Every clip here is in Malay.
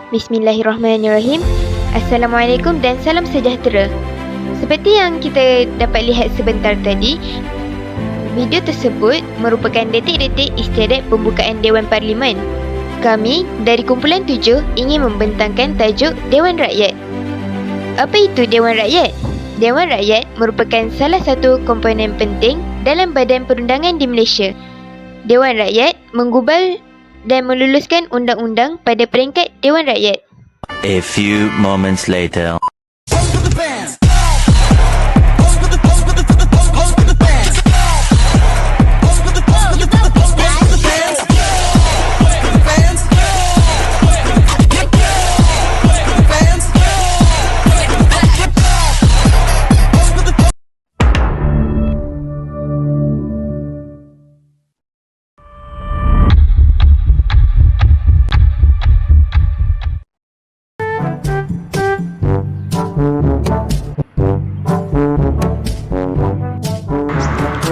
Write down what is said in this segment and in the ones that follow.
Bismillahirrahmanirrahim. Assalamualaikum dan salam sejahtera. Seperti yang kita dapat lihat sebentar tadi, video tersebut merupakan detik-detik istiadat pembukaan Dewan Parlimen. Kami dari Kumpulan 7 ingin membentangkan tajuk Dewan Rakyat. Apa itu Dewan Rakyat? Dewan Rakyat merupakan salah satu komponen penting dalam badan perundangan di Malaysia. Dewan Rakyat menggubal dan meluluskan undang-undang pada peringkat Dewan Rakyat. A few moments later.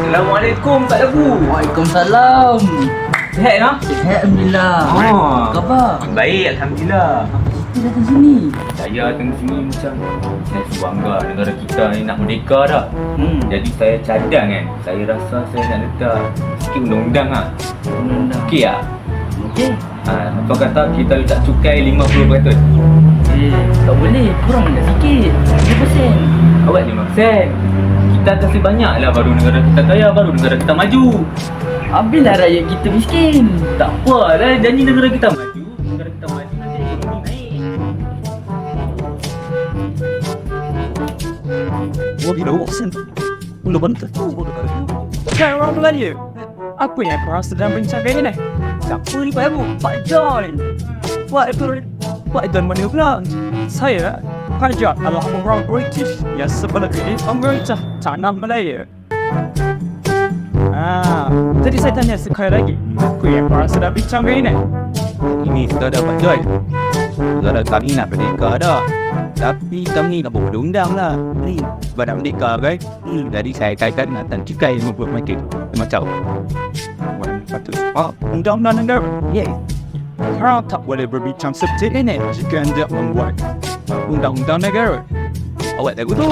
Assalamualaikum Pak Labu. Waalaikumsalam. Sihat no? Sihat Alhamdulillah. Oh. Khabar? Baik Alhamdulillah. Kita datang sini. Saya datang sini macam saya bangga negara kita ni nak merdeka dah. Jadi saya cadang kan. Saya rasa saya nak letak sikit undang-undang lah. Undang-undang. Okey tak? Okey. Apa kata kita letak cukai 50%? Tak boleh. Kurang nak sikit. 5%. Awak 5%. Kita kasih banyak lah, baru negara kita kaya, baru negara kita maju. Habislah rakyat kita miskin. Tak apa lah, janji negara kita maju. Negara kita maju nanti ekonomi naik. Kan orang Melayu? Apa yang korang sedang bincangkan ni? Siapa ni Pak Abu? Pak John. Pak John mana pula? Saya, Pak John adalah orang British yang sebelum ini pemerintah tanah Melayu. Jadi saya tanya sekali lagi, apa yang korang sedang bincangkan ni? Ini sudah dapat Joy. Saudara kami nak merdeka dah. Tapi kami nak buat undang lah. Ni sebab nak merdeka kan. Jadi saya kaitkan nak cukai 50%. Macam patut. Undang-undang negara. Yeah. Korang tak boleh berbincang seperti ini jika anda membuat undang-undang negara. Awak tahu tu?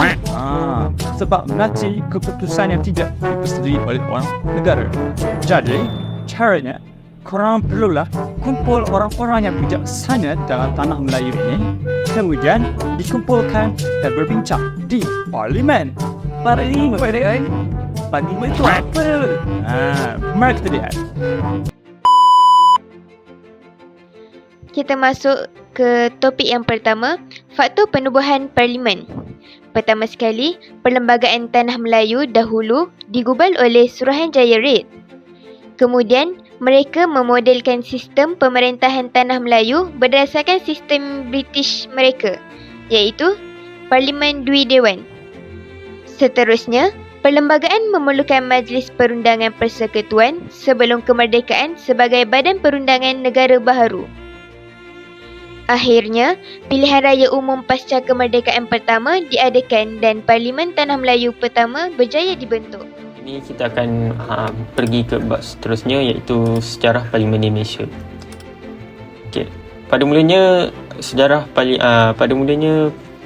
Sebab nanti keputusan yang tidak dipersetujui oleh orang negara. Jadi, caranya, korang perlulah kumpul orang-orang yang bijaksana dalam tanah Melayu ini, kemudian dikumpulkan dan berbincang di Parlimen. Parlimen itu apa? Mari kita lihat. Kita masuk ke topik yang pertama, faktor penubuhan Parlimen. Pertama sekali, Perlembagaan Tanah Melayu dahulu digubal oleh Suruhanjaya Red. Kemudian, mereka memodelkan sistem pemerintahan Tanah Melayu berdasarkan sistem British mereka, iaitu Parlimen Dwi Dewan. Seterusnya, perlembagaan memerlukan Majlis Perundangan Persekutuan sebelum kemerdekaan sebagai badan perundangan negara baharu. Akhirnya, pilihan raya umum pasca kemerdekaan pertama diadakan dan Parlimen Tanah Melayu pertama berjaya dibentuk. Ini kita akan pergi ke bab seterusnya, iaitu sejarah Parlimen di Malaysia. Okay. Pada mulanya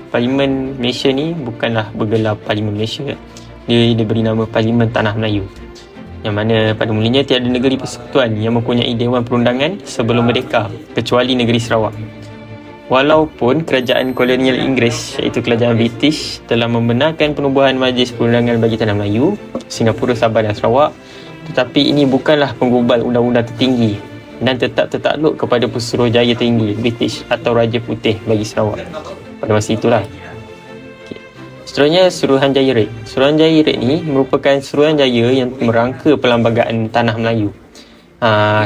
Parlimen Malaysia ni bukanlah bergelar Parlimen Malaysia. Dia diberi nama Parlimen Tanah Melayu. Yang mana pada mulanya tiada negeri persekutuan yang mempunyai Dewan Perundangan sebelum merdeka kecuali negeri Sarawak. Walaupun kerajaan kolonial Inggeris iaitu kerajaan British telah membenarkan penubuhan Majlis Perundangan bagi Tanah Melayu, Singapura, Sabah dan Sarawak, tetapi ini bukanlah penggubal undang-undang tertinggi dan tetap tertakluk kepada Pesuruhjaya Tertinggi British atau Raja Putih bagi Sarawak pada masa itulah. Seterusnya, Suruhanjaya Red. Suruhanjaya Red ni merupakan Suruhanjaya yang merangka Perlembagaan Tanah Melayu.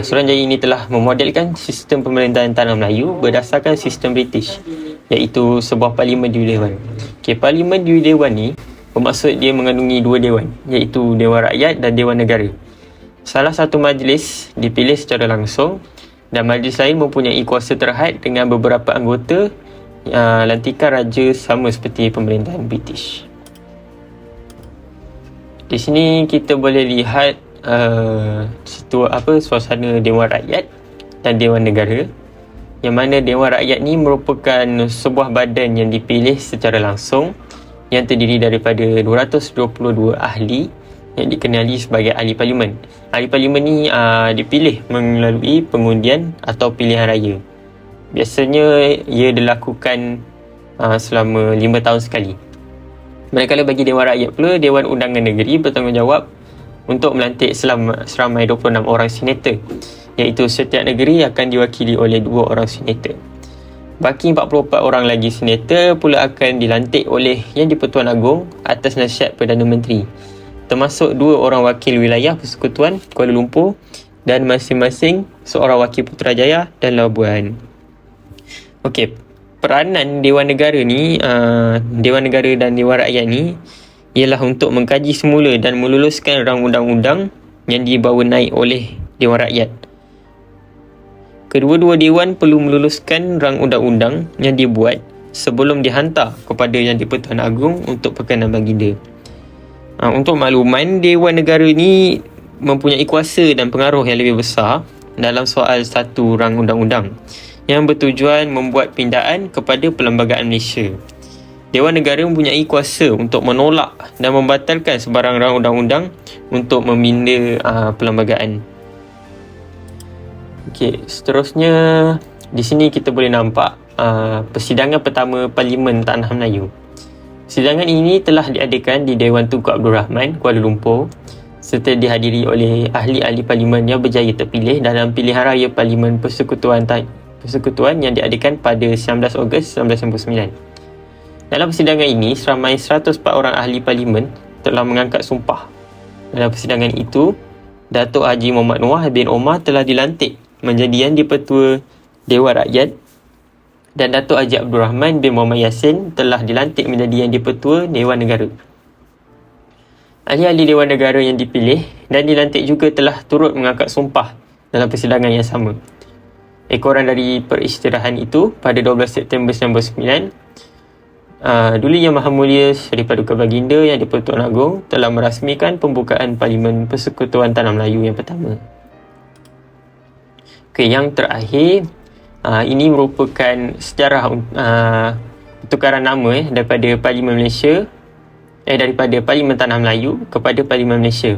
Suruhanjaya ini telah memodelkan sistem pemerintahan Tanah Melayu berdasarkan sistem British, iaitu sebuah Parlimen Dwi Dewan. Parlimen Dwi Dewan ni bermaksud dia mengandungi dua dewan, iaitu Dewan Rakyat dan Dewan Negara. Salah satu majlis dipilih secara langsung dan majlis lain mempunyai kuasa terhad dengan beberapa anggota lantikan raja sama seperti pemerintahan British. Di sini kita boleh lihat suasana Dewan Rakyat dan Dewan Negara. yang mana Dewan Rakyat ni merupakan sebuah badan yang dipilih secara langsung yang terdiri daripada 222 ahli yang dikenali sebagai ahli parlimen. Ahli parlimen ni dipilih melalui pengundian atau pilihan raya. Biasanya ia dilakukan selama 5 tahun sekali. Manakala bagi Dewan Rakyat pula, Dewan Undangan Negeri bertanggungjawab untuk melantik seramai 26 orang senator, iaitu setiap negeri akan diwakili oleh 2 orang senator. Baki 44 orang lagi senator pula akan dilantik oleh Yang di-Pertuan Agong atas nasihat Perdana Menteri, termasuk 2 orang wakil wilayah Persekutuan Kuala Lumpur dan masing-masing seorang wakil Putrajaya dan Labuan. Okey, peranan Dewan Negara ni, Dewan Negara dan Dewan Rakyat ni ialah untuk mengkaji semula dan meluluskan rang undang-undang yang dibawa naik oleh Dewan Rakyat. Kedua-dua dewan perlu meluluskan rang undang-undang yang dibuat sebelum dihantar kepada Yang di-Pertuan Agong untuk perkenan baginda. Untuk makluman, Dewan Negara ni mempunyai kuasa dan pengaruh yang lebih besar dalam soal satu rang undang-undang yang bertujuan membuat pindaan kepada Perlembagaan Malaysia. Dewan Negara mempunyai kuasa untuk menolak dan membatalkan sebarang rang undang-undang untuk meminda perlembagaan. Okey, seterusnya di sini kita boleh nampak persidangan pertama Parlimen Tanah Melayu. Persidangan ini telah diadakan di Dewan Tunku Abdul Rahman, Kuala Lumpur, serta dihadiri oleh ahli-ahli parlimen yang berjaya terpilih dalam pilihan raya Parlimen Persekutuan yang diadakan pada 19 Ogos 1999. Dalam persidangan ini, seramai 104 orang ahli parlimen telah mengangkat sumpah. Dalam persidangan itu, Datuk Haji Muhammad Noor bin Omar telah dilantik menjadi Yang di-Pertua Dewan Rakyat dan Datuk Haji Abdul Rahman bin Muhammad Yassin telah dilantik menjadi Yang di-Pertua Dewan Negara. Ahli-ahli Dewan Negara yang dipilih dan dilantik juga telah turut mengangkat sumpah dalam persidangan yang sama. Ekoran dari peristirahan itu pada 12 September 1999, Duli Yang Maha Mulia Seri Paduka Baginda Yang di-Pertuan Agong telah merasmikan pembukaan Parlimen Persekutuan Tanah Melayu yang pertama. Okey, yang terakhir, ini merupakan sejarah pertukaran nama daripada Parlimen Malaysia daripada Parlimen Tanah Melayu kepada Parlimen Malaysia.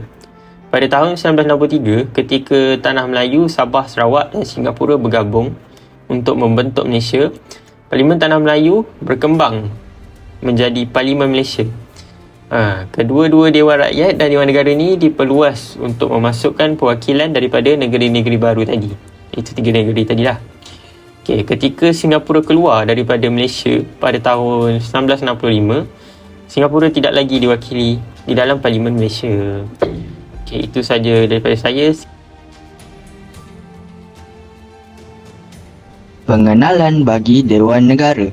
Pada tahun 1963, ketika Tanah Melayu, Sabah, Sarawak dan Singapura bergabung untuk membentuk Malaysia, Parlimen Tanah Melayu berkembang menjadi Parlimen Malaysia. Kedua-dua Dewan Rakyat dan Dewan Negara ni diperluas untuk memasukkan perwakilan daripada negeri-negeri baru tadi. Itu 3 negeri tadilah. Okay, ketika Singapura keluar daripada Malaysia pada tahun 1965, Singapura tidak lagi diwakili di dalam Parlimen Malaysia. Okay, itu saja daripada saya. Pengenalan bagi Dewan Negara.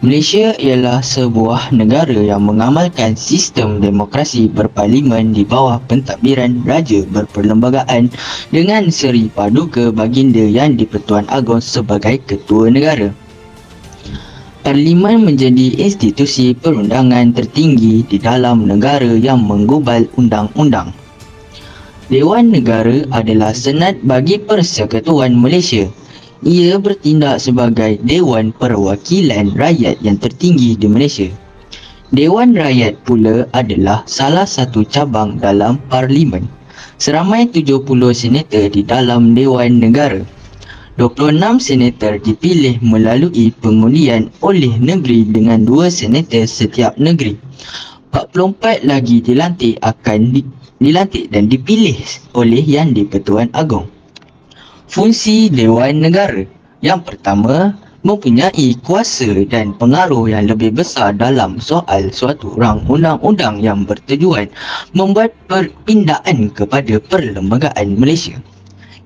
Malaysia ialah sebuah negara yang mengamalkan sistem demokrasi berparlimen di bawah pentadbiran Raja Berperlembagaan dengan Seri Paduka Baginda Yang di-Pertuan Agong sebagai Ketua Negara. Parlimen menjadi institusi perundangan tertinggi di dalam negara yang menggubal undang-undang. Dewan Negara adalah senat bagi Persekutuan Malaysia. Ia bertindak sebagai Dewan Perwakilan Rakyat yang tertinggi di Malaysia. Dewan Rakyat pula adalah salah satu cabang dalam Parlimen. Seramai 70 senator di dalam Dewan Negara. 26 senator dipilih melalui pengundian oleh negeri dengan 2 senator setiap negeri. 44 lagi dilantik dan dipilih oleh Yang di-Pertuan Agong. Fungsi Dewan Negara. Yang pertama, mempunyai kuasa dan pengaruh yang lebih besar dalam soal suatu rang undang-undang yang bertujuan membuat perpindaan kepada Perlembagaan Malaysia.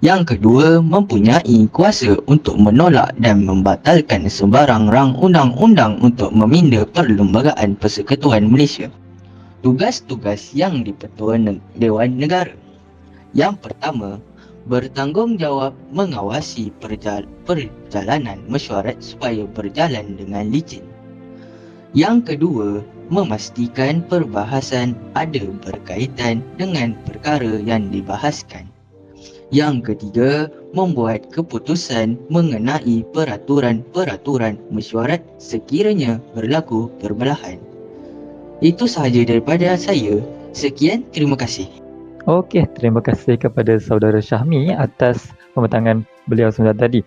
Yang kedua, mempunyai kuasa untuk menolak dan membatalkan sebarang rang undang-undang untuk meminda Perlembagaan Persekutuan Malaysia. Tugas-tugas Yang di-Pertua Dewan Negara. Yang pertama, bertanggungjawab mengawasi perjalanan mesyuarat supaya berjalan dengan licin. Yang kedua, memastikan perbahasan ada berkaitan dengan perkara yang dibahaskan. Yang ketiga, membuat keputusan mengenai peraturan-peraturan mesyuarat sekiranya berlaku perbelahan. Itu sahaja daripada saya. Sekian, terima kasih. Okey, terima kasih kepada saudara Syahmi atas pembentangan beliau sebentar tadi.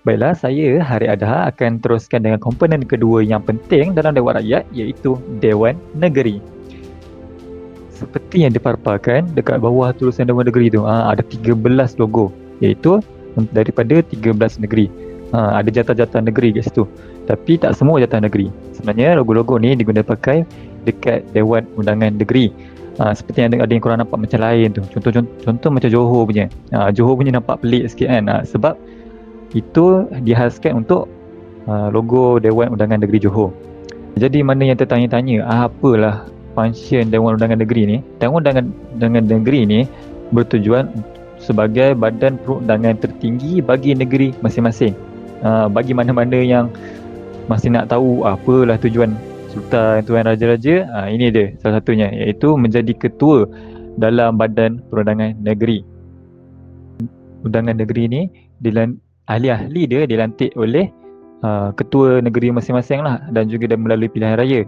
Baiklah, saya Hari Adha akan teruskan dengan komponen kedua yang penting dalam Dewan Rakyat, iaitu Dewan Negeri. Seperti yang dipaparkan dekat bawah tulisan Dewan Negeri tu, ada 13 logo, iaitu daripada 13 negeri. Ada jatah-jatah negeri kat situ. Tapi tak semua jatah negeri. Sebenarnya logo-logo ni diguna pakai dekat Dewan Undangan Negeri. Seperti yang ada yang korang nampak macam lain tu. Contoh macam Johor punya. Johor punya nampak pelik sikit kan. Sebab itu dihaskan untuk logo Dewan Undangan Negeri Johor. Jadi mana yang tertanya-tanya, apalah function Dewan Undangan Negeri ni? Dewan Undangan Negeri ni bertujuan sebagai badan perundangan tertinggi bagi negeri masing-masing. Bagi mana-mana yang masih nak tahu apalah tujuan Sultan, Tuan Raja-Raja, ini dia salah satunya, iaitu menjadi ketua dalam badan perundangan negeri. Undangan negeri ni, ahli-ahli dia dilantik oleh ketua negeri masing-masing lah, dan juga melalui pilihan raya.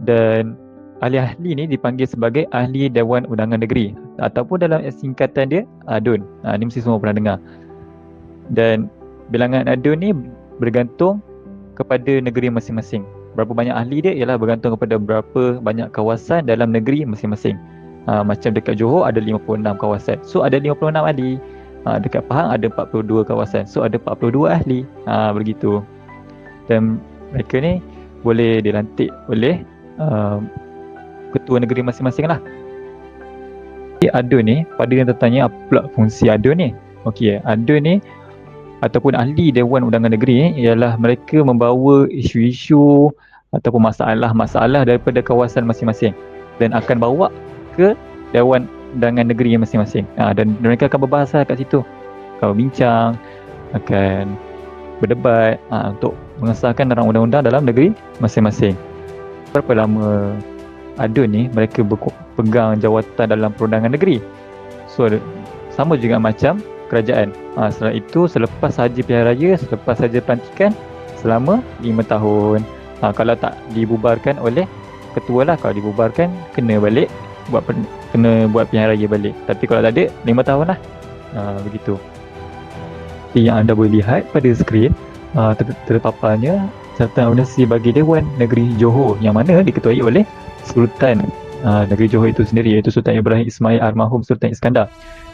Dan ahli-ahli ni dipanggil sebagai Ahli Dewan Undangan Negeri, ataupun dalam singkatan dia ADUN. Ni mesti semua pernah dengar. Dan bilangan ADUN ni bergantung kepada negeri masing-masing. Berapa banyak ahli dia ialah bergantung kepada berapa banyak kawasan dalam negeri masing-masing. Macam dekat Johor ada 56 kawasan, so ada 56 ahli. Dekat Pahang ada 42 kawasan, so ada 42 ahli. Begitu. Dan mereka ni boleh dilantik oleh ketua negeri masing-masing lah. ADUN ni, pada yang tertanya apa pula fungsi ADUN ni? Okey, ADUN ni ataupun ahli Dewan Undangan Negeri ni ialah mereka membawa isu-isu ataupun masalah-masalah daripada kawasan masing-masing dan akan bawa ke Dewan Undangan Negeri masing-masing. Dan mereka akan berbahasa kat situ, akan berbincang, akan berdebat untuk mengesahkan rancangan undang-undang dalam negeri masing-masing. Berapa lama ADUN ni mereka pegang jawatan dalam perundangan negeri? So sama juga macam kerajaan. Setelah itu, selepas sahaja pilihan raya, selepas sahaja pelantikan, selama 5 tahun. Kalau tak dibubarkan oleh ketua lah, kalau dibubarkan kena balik kena buat pilihan raya balik. Tapi kalau tak ada, 5 tahun lah. Begitu. Yang anda boleh lihat pada skrin, terpaparnya serta amunisi bagi Dewan Negeri Johor, yang mana diketuai oleh Sultan Negeri Johor itu sendiri, iaitu Sultan Ibrahim Ismail Almarhum Sultan Iskandar.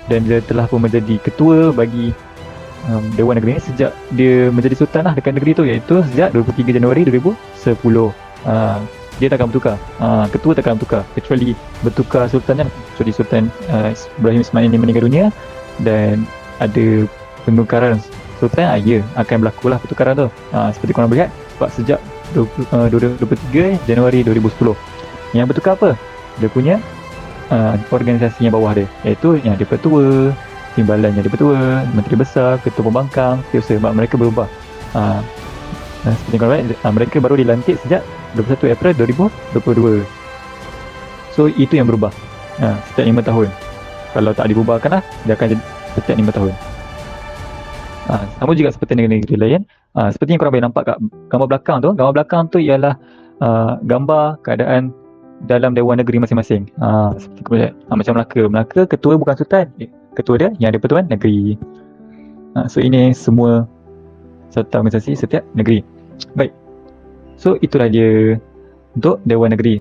Dan dia telah pun menjadi ketua bagi Dewan Negeri ini sejak dia menjadi sultan lah dekat negeri tu, iaitu sejak 23 Januari 2010. Dia takkan bertukar, ketua takkan bertukar, kecuali bertukar sultan kan, kecuali Sultan Ibrahim Ismail ini meninggal dunia dan ada penukaran sultan, ya akan berlaku lah pertukaran tu. Seperti korang melihat, sejak 23 Januari 2010. Yang bertukar apa? Dia punya organisasi yang bawah dia, iaitu yang ada ketua, timbalan yang ada ketua, menteri besar, ketua pembangkang, setiausaha. Sebab mereka berubah. Seperti korang lihat, mereka baru dilantik sejak 21 April 2022. So itu yang berubah setiap 5 tahun. Kalau tak dibubarkan lah, dia akan jadi setiap 5 tahun. Sama juga seperti negeri-negeri lain. Seperti yang korang boleh nampak kat gambar belakang tu ialah gambar keadaan dalam Dewan Negeri masing-masing. Seperti korang lihat, macam Melaka, ketua bukan sultan, ketua dia yang ada Pertuan Negeri. So ini semua serta organisasi setiap negeri. Baik, so itulah dia untuk Dewan Negeri.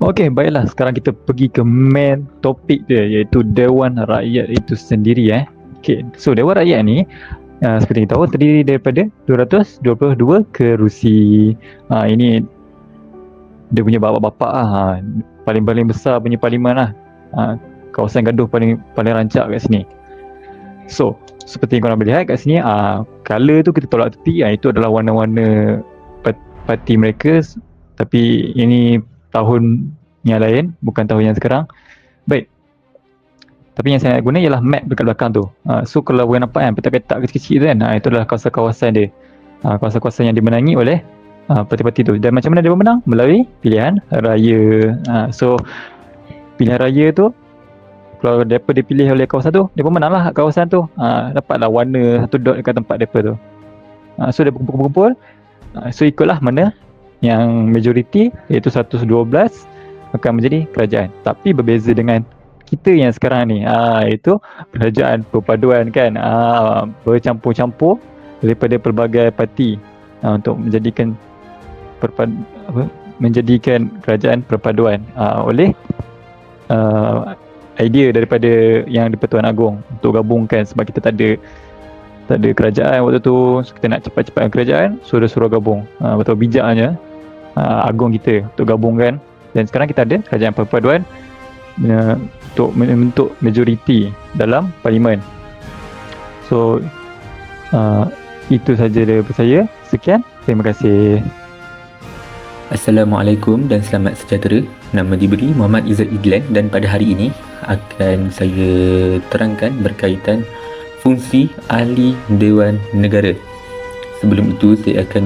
Okey, baiklah, sekarang kita pergi ke main topik dia, iaitu Dewan Rakyat itu sendiri. Okey, so Dewan Rakyat ni seperti kita tahu terdiri daripada 222 kerusi. Ini dia punya bapak-bapak paling besar punya parlimen lah. Kawasan gaduh paling rancak kat sini. So seperti yang korang boleh lihat kat sini, colour tu kita tolak tepi, itu adalah warna-warna parti mereka. Tapi ini tahun yang lain, bukan tahun yang sekarang. Baik, tapi yang saya guna ialah map dekat belakang tu. So kalau korang nampak kan, petak-petak kecil-kecil tu kan, itu adalah kawasan-kawasan dia, kawasan-kawasan yang dimenangi oleh parti-parti tu. Dan macam mana dia menang? Melalui pilihan raya. So pilihan raya tu Kalau mereka dipilih oleh kawasan tu, mereka menang lah kawasan tu. Dapatlah warna satu dot dekat tempat mereka tu. So dia berkumpul-kumpul. So ikutlah mana yang majoriti, iaitu 112 akan menjadi kerajaan. Tapi berbeza dengan kita yang sekarang ni, itu kerajaan perpaduan kan, bercampur-campur daripada pelbagai parti untuk menjadikan kerajaan perpaduan oleh idea daripada yang di-Pertuan Agong untuk gabungkan, sebab kita tak ada kerajaan waktu tu. So, kita nak cepat-cepat kerajaan, so dia suruh gabung. Betul bijaknya Agong kita untuk gabungkan, dan sekarang kita ada kerajaan perpaduan untuk membentuk majoriti dalam parlimen. So itu saja daripada saya. Sekian, terima kasih. Assalamualaikum dan selamat sejahtera. Nama diberi Muhammad Izzat Iglan, dan pada hari ini akan saya terangkan berkaitan fungsi ahli Dewan Negara. Sebelum itu saya akan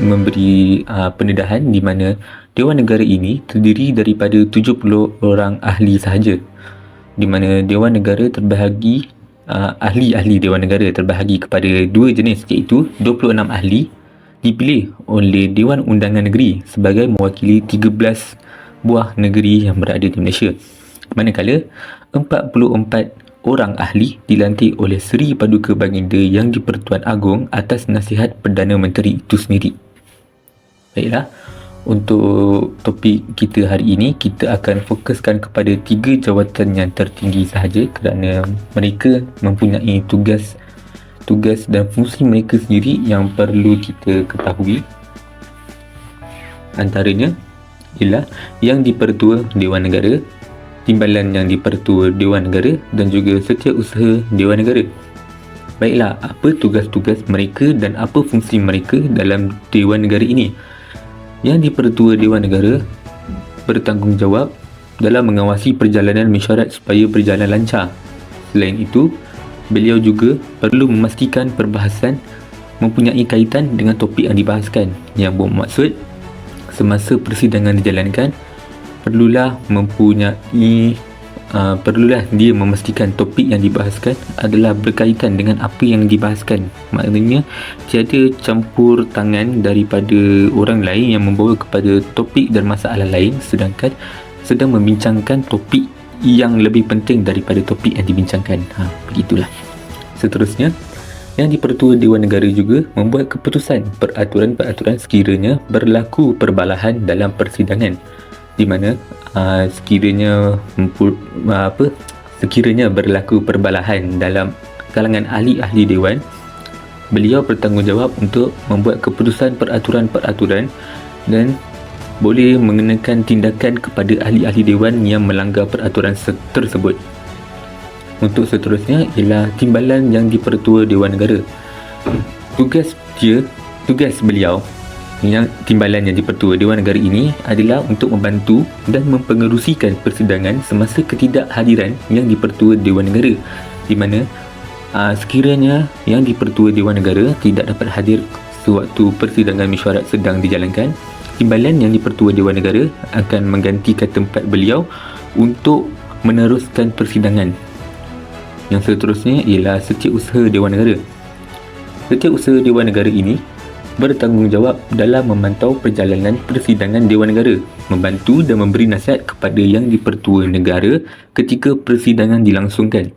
memberi pendedahan di mana Dewan Negara ini terdiri daripada 70 orang ahli sahaja, di mana Dewan Negara terbahagi, ahli-ahli Dewan Negara terbahagi kepada dua jenis, iaitu 26 ahli dipilih oleh Dewan Undangan Negeri sebagai mewakili 13 buah negeri yang berada di Malaysia, manakala 44 orang ahli dilantik oleh Seri Paduka Baginda Yang di-Pertuan Agong atas nasihat Perdana Menteri itu sendiri. Baiklah, untuk topik kita hari ini, kita akan fokuskan kepada 3 jawatan yang tertinggi sahaja, kerana mereka mempunyai tugas dan fungsi mereka sendiri yang perlu kita ketahui. Antaranya ialah Yang di-Pertua Dewan Negara, Timbalan Yang di-Pertua Dewan Negara, dan juga Setiausaha Dewan Negara. Baiklah, apa tugas-tugas mereka dan apa fungsi mereka dalam Dewan Negara ini? Yang di-Pertua Dewan Negara bertanggungjawab dalam mengawasi perjalanan mesyuarat supaya berjalan lancar. Selain itu, beliau juga perlu memastikan perbahasan mempunyai kaitan dengan topik yang dibahaskan, yang bermaksud semasa persidangan dijalankan perlulah dia memastikan topik yang dibahaskan adalah berkaitan dengan apa yang dibahaskan. Maknanya tiada campur tangan daripada orang lain yang membawa kepada topik dan masalah lain sedangkan sedang membincangkan topik yang lebih penting daripada topik yang dibincangkan. Begitulah. Seterusnya, Yang di-Pertua Dewan Negara juga membuat keputusan peraturan-peraturan sekiranya berlaku perbalahan dalam persidangan, di mana sekiranya berlaku perbalahan dalam kalangan ahli-ahli dewan, beliau bertanggungjawab untuk membuat keputusan peraturan-peraturan dan boleh mengenakan tindakan kepada ahli-ahli dewan yang melanggar peraturan tersebut. Untuk seterusnya ialah Timbalan Yang di-Pertua Dewan Negara. Tugas beliau, Timbalan Yang di-Pertua Dewan Negara ini adalah untuk membantu dan mempengerusikan persidangan semasa ketidakhadiran Yang di-Pertua Dewan Negara, di mana sekiranya Yang di-Pertua Dewan Negara tidak dapat hadir sewaktu persidangan mesyuarat sedang dijalankan, Timbalan Yang di-Pertua Dewan Negara akan menggantikan tempat beliau untuk meneruskan persidangan. Yang seterusnya ialah Setiausaha Dewan Negara. Setiausaha Dewan Negara ini bertanggungjawab dalam memantau perjalanan persidangan Dewan Negara, membantu dan memberi nasihat kepada Yang di-Pertua Negara ketika persidangan dilangsungkan,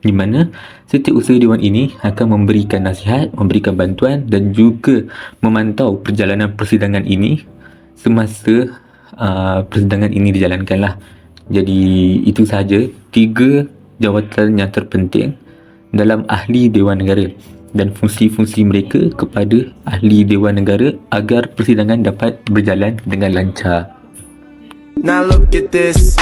di mana Setiausaha Dewan ini akan memberikan nasihat, memberikan bantuan dan juga memantau perjalanan persidangan ini semasa persidangan ini dijalankanlah. Jadi itu sahaja 3 jawatan yang terpenting dalam ahli Dewan Negara dan fungsi-fungsi mereka kepada ahli Dewan Negara agar persidangan dapat berjalan dengan lancar. Now look at this.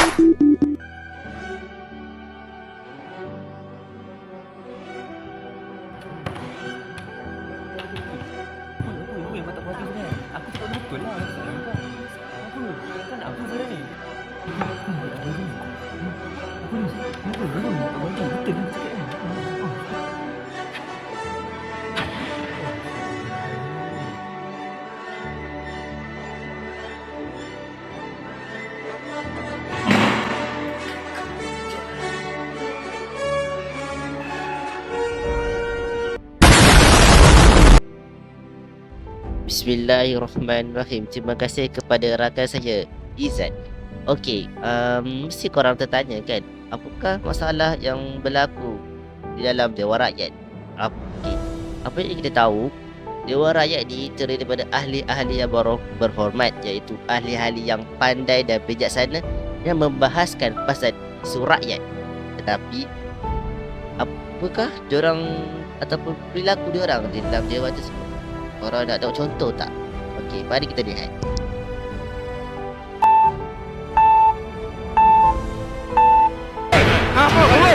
Bismillahirrahmanirrahim. Terima kasih kepada rakan saya, Izzat. Okey, mesti korang tertanya kan, apakah masalah yang berlaku di dalam Dewan Rakyat? Okey, apa yang kita tahu, Dewan Rakyat ni terdiri daripada ahli-ahli yang berhormat, iaitu ahli-ahli yang pandai dan bijaksana yang membahaskan pasal isu rakyat. Tetapi apakah diorang ataupun perilaku diorang di dalam dewan tersebut? Korang nak tahu contoh tak? Okey, mari kita lihat. Apa bro?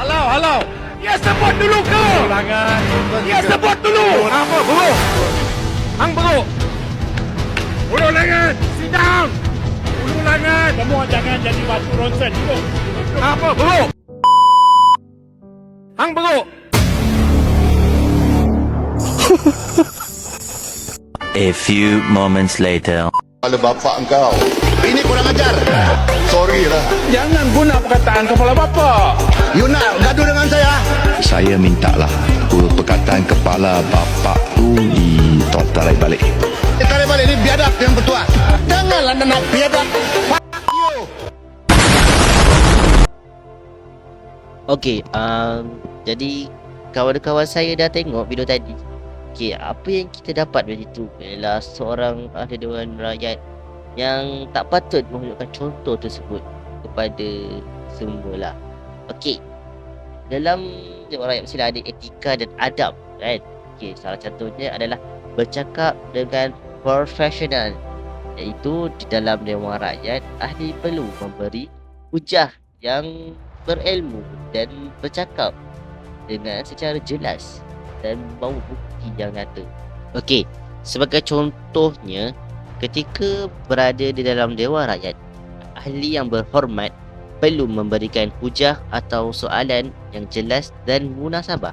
Halau. Ya sebut dulu ke? Ya sebut dulu. Apa bro? Hang bro. Ulu lengan. Sit down. Ulu lengan. Semua jangan jadi batu ronsen dulu. Apa bro? Hang bro. A few moments later. Kepala bapak engkau. Ini kurang ajar. Sorry lah. Jangan guna perkataan kepala bapak. You nak gaduh dengan saya? Saya mintalah perkataan kepala bapak tu ditarik balik. Tarik balik ni biadab yang bertuah. Janganlah nak biadab. Okey, jadi kawan-kawan saya dah tengok video tadi. Okey, apa yang kita dapat dari itu ialah seorang ahli Dewan Rakyat yang tak patut menunjukkan contoh tersebut kepada semualah. Okey, dalam Dewan Rakyat mesti ada etika dan adab, kan? Okey, salah contohnya adalah bercakap dengan profesional, iaitu di dalam Dewan Rakyat ahli perlu memberi hujah yang berilmu dan bercakap dengan secara jelas dan membawa bukti yang nyata. Okey, sebagai contohnya, ketika berada di dalam Dewan Rakyat, ahli yang berhormat perlu memberikan hujah atau soalan yang jelas dan munasabah.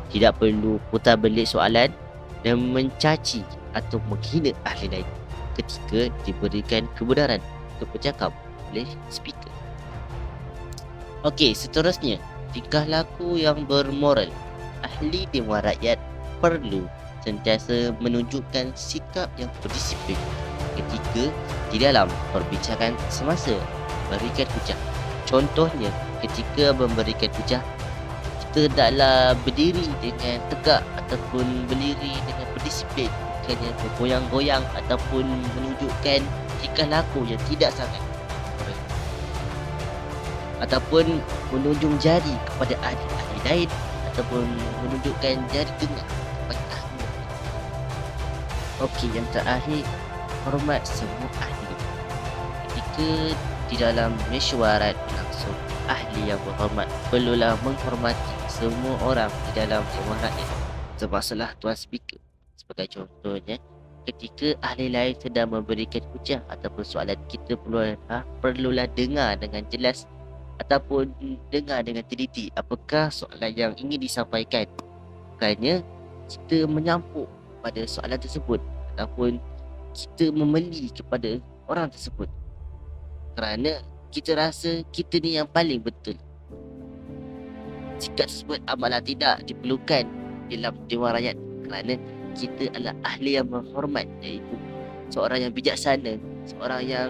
Tidak perlu putar belik soalan dan mencaci atau menghina ahli lain ketika diberikan kebenaran untuk bercakap oleh speaker. Okey, seterusnya, tingkah laku yang bermoral. Ahli Dewan Rakyat perlu sentiasa menunjukkan sikap yang berdisiplin ketika di dalam perbincangan semasa memberikan hujah. Contohnya, ketika memberikan hujah, kita hendaklah berdiri dengan tegak ataupun berdiri dengan berdisiplin, bukannya bergoyang-goyang ataupun menunjukkan tingkah laku yang tidak sangat correct, ataupun menunjuk jari kepada ahli-ahli lain ataupun menunjukkan jari tengah kepada ahli. Okey, yang terakhir, hormat semua ahli. Ketika di dalam mesyuarat langsung, ahli yang berhormat perlulah menghormati semua orang di dalam Dewan Rakyat, termasuklah Tuan Speaker. Sebagai contohnya, ketika ahli lain sedang memberikan hujah ataupun soalan, kita perlulah dengar dengan jelas ataupun dengar dengan teliti apakah soalan yang ingin disampaikan. Bukannya kita menyampuk pada soalan tersebut ataupun kita memeli kepada orang tersebut kerana kita rasa kita ni yang paling betul. Sikap tersebut amalah tidak diperlukan dalam Dewan Rakyat kerana kita adalah ahli yang berhormat, iaitu seorang yang bijaksana, seorang yang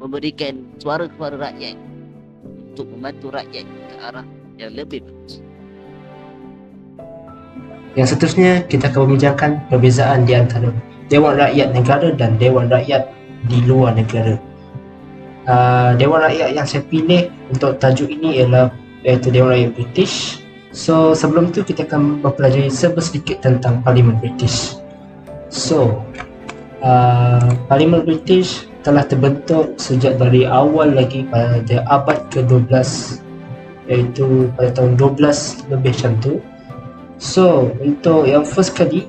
memberikan suara kepada rakyat untuk membantu rakyat ke arah yang lebih bagus. Yang seterusnya, kita akan membincangkan perbezaan di antara Dewan Rakyat negara dan Dewan Rakyat di luar negara. Dewan Rakyat yang saya pilih untuk tajuk ini ialah iaitu Dewan Rakyat British. So sebelum tu kita akan mempelajari sedikit tentang Parlimen British. So Parlimen British telah terbentuk sejak dari awal lagi pada abad ke-12, iaitu pada tahun 12 lebih macam tu. So untuk yang first kali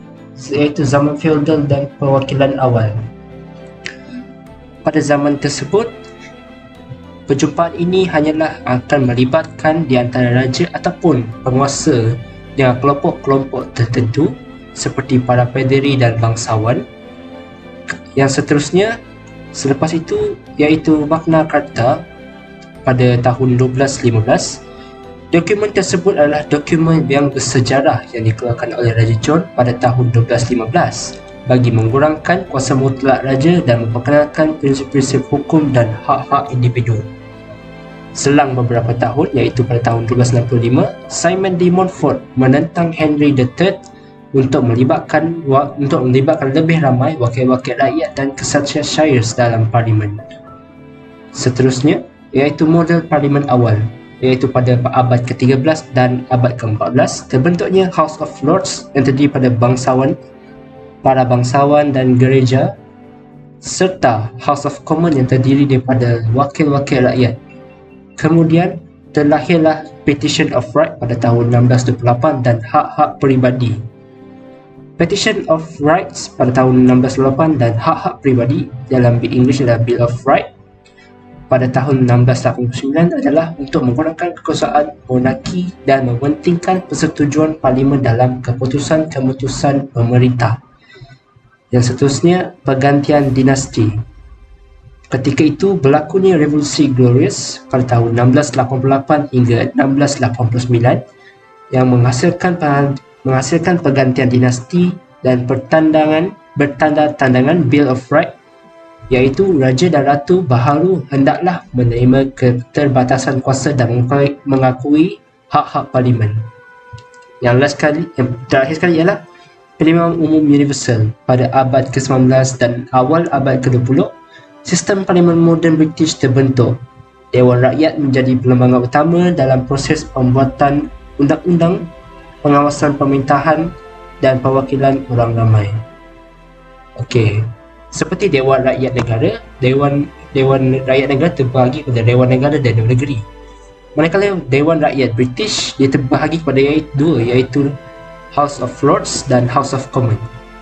iaitu zaman feodal dan perwakilan awal. Pada zaman tersebut, perjumpaan ini hanyalah akan melibatkan di antara raja ataupun penguasa dengan kelompok-kelompok tertentu seperti para paderi dan bangsawan. Yang seterusnya selepas itu iaitu Magna Carta pada tahun 1215 Dokumen tersebut adalah dokumen yang bersejarah yang dikeluarkan oleh Raja John pada tahun 1215 bagi mengurangkan kuasa mutlak raja dan memperkenalkan prinsip-prinsip hukum dan hak-hak individu. Selang beberapa tahun, iaitu pada tahun 1265, Simon de Montfort menentang Henry III untuk melibatkan lebih ramai wakil-wakil rakyat dan kesaksian Shires dalam parlimen. Seterusnya, iaitu model parlimen awal, iaitu pada abad ke-13 dan abad ke-14, terbentuknya House of Lords yang terdiri pada para bangsawan dan gereja, serta House of Commons yang terdiri daripada wakil-wakil rakyat. Kemudian terlahirlah Petition of Right pada tahun 1628 dan hak-hak peribadi. Petition of Rights pada tahun 1628 dan hak-hak peribadi dalam English adalah Bill of Rights pada tahun 1689 adalah untuk menggunakan kekuasaan monarki dan mementingkan persetujuan parlimen dalam keputusan-keputusan pemerintah. Yang seterusnya, pergantian dinasti. Ketika itu berlakunya Revolusi Glorious pada tahun 1688 hingga 1689 yang menghasilkan pergantian dinasti dan bertanda tandangan Bill of Rights, iaitu Raja dan Ratu baharu hendaklah menerima keterbatasan kuasa dan mengakui hak-hak parlimen. Yang terakhir sekali ialah Pilihan Umum Universal pada abad ke-19 dan awal abad ke-20. Sistem parlimen moden British terbentuk. Dewan Rakyat menjadi perlembagaan utama dalam proses pembuatan undang-undang, pengawasan pemerintahan dan perwakilan orang ramai. Okey. Seperti Dewan Rakyat Negara, Dewan Rakyat Negara terbahagi pada Dewan Negara dan Dewan Negeri. Manakala Dewan Rakyat British dia terbahagi kepada dua, iaitu House of Lords dan House of Commons.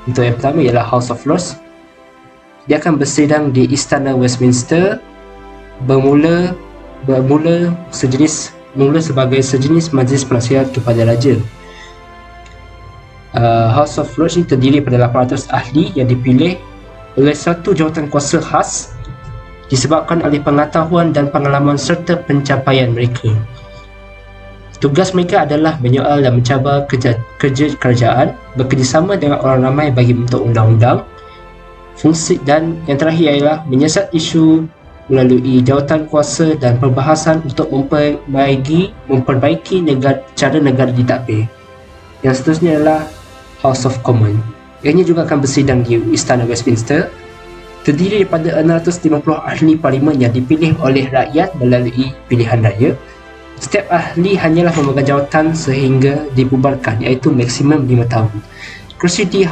Untuk yang pertama ialah House of Lords. Dia akan bersidang di Istana Westminster, bermula sebagai sejenis majlis penasihat kepada raja. House of Lords ini terdiri pada 800 ahli yang dipilih oleh satu jawatan kuasa khas disebabkan oleh pengetahuan dan pengalaman serta pencapaian mereka. Tugas mereka adalah menyoal dan mencabar kerja kerajaan, bekerjasama dengan orang ramai bagi membentuk undang-undang. Fungsi dan yang terakhir ialah menyiasat isu melalui jawatan kuasa dan perbahasan untuk memperbaiki cara negara ditadbir. Yang seterusnya adalah House of Commons. Ianya juga akan bersidang di Istana Westminster. Terdiri daripada 650 ahli parlimen yang dipilih oleh rakyat melalui pilihan raya. Setiap ahli hanyalah memegang jawatan sehingga dibubarkan, iaitu maksimum 5 tahun. Kursi di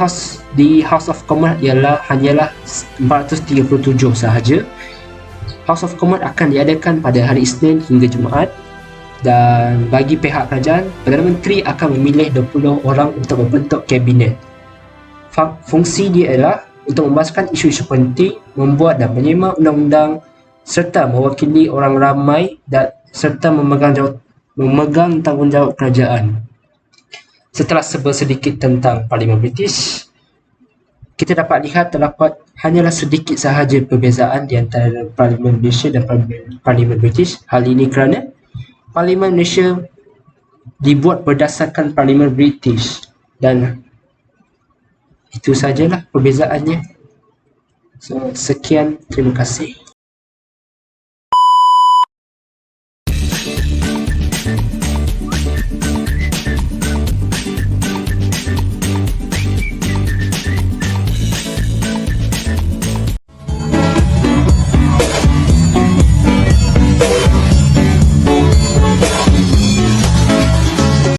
House of Commons hanyalah 437 sahaja. House of Commons akan diadakan pada hari Isnin hingga Jumaat, dan bagi pihak kerajaan, Perdana Menteri akan memilih 20 orang untuk membentuk kabinet. Fungsi dia ialah untuk membahaskan isu-isu penting, membuat dan menyemak undang-undang serta mewakili orang ramai serta memegang tanggungjawab kerajaan. Setelah sedikit tentang Parlimen British, kita dapat lihat terdapat hanyalah sedikit sahaja perbezaan di antara Parlimen Malaysia dan Parlimen British. Hal ini kerana Parlimen Malaysia dibuat berdasarkan Parlimen British dan itu sajalah perbezaannya. Sekian, terima kasih.